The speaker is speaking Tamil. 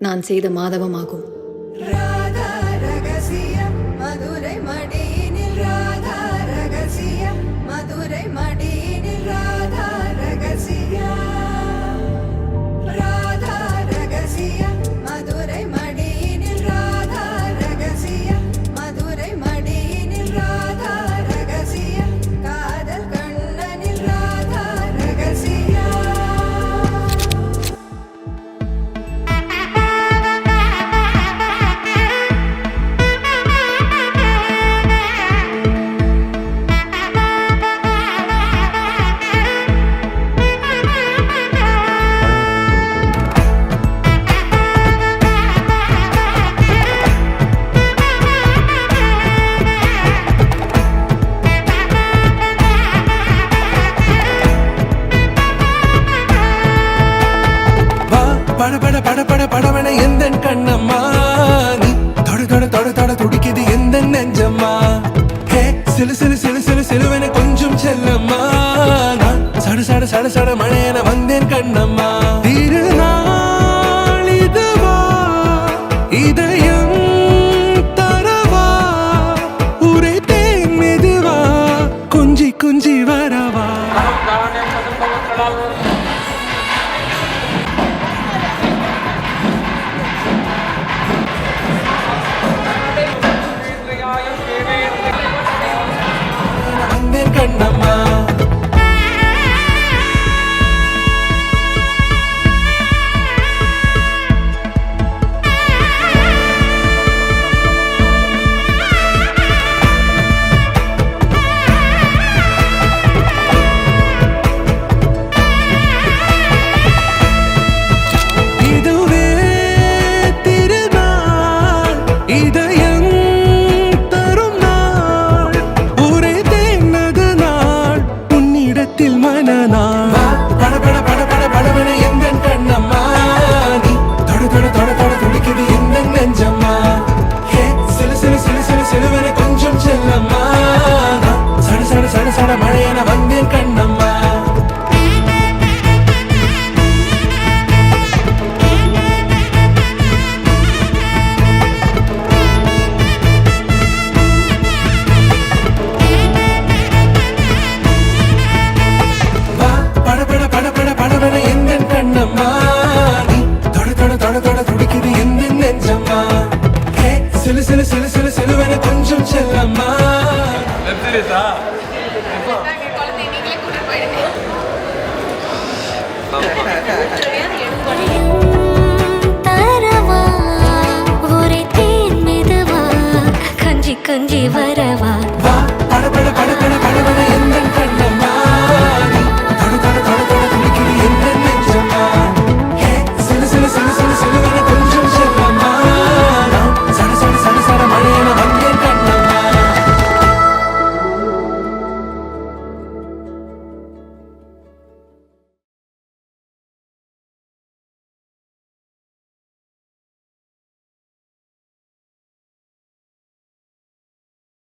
நான் செய்த மாதவமாகும். ராதா ரகசியம் மதுரை மடியினில் ராதா ரகசியம் மதுரை மடியினில் ராதா ரகசியம் ராதா ரகசியம் மதுரை மடியினில் ராதா ரகசியம் மதுரை மடியினில் ராதா ரகசியம் காதல் கண்ணனில் ராதா ரகசியம். வா பட பட பட பட படவன எந்த கண்ணம்மா நீ தொட தொட தொட தொட துடிக்குது எந்த நெஞ்சம்மா ஹே சிலு சிலு சிலு சிலு சிலுவன கொஞ்சம் செல்லம்மா நான் சட சட சட சட மழையன வந்தேன் கண்ணம்மா திருநாள் இதுவா இதயம் தரவா உரைத்தேன் மெதுவா கொஞ்சி கொஞ்சி வரவா வந்தேன் கண்ணம்மா இதுவே திருநாள் இதயம் தரும் நாள் ஒரே தேனது நாள் உன்னிடத்தில் மனநாள் பட பட பட பட படவன எந்த கண்ணம்மா நீ தொட தொட தொட தொட துடிக்குது எந்த நெஞ்சம்மா ஹே சிலு சிலு சிலு சிலு சிலுவன கொஞ்சம் செல்லம்மா நான் சட சட சட சட மழையன வந்தேன் கண்ணம்மா வா பட பட பட பட படவன எந்த கண்ணம்மா நீ தொட தொட தொட தொட துடிக்குது எந்த நெஞ்சம்மா ஹே சிலு சிலு சிலு சிலு சிலுவன கொஞ்சம் செல்லம்மா குழந்தை நீங்களே கூட்டிட்டு போயிடுங்க.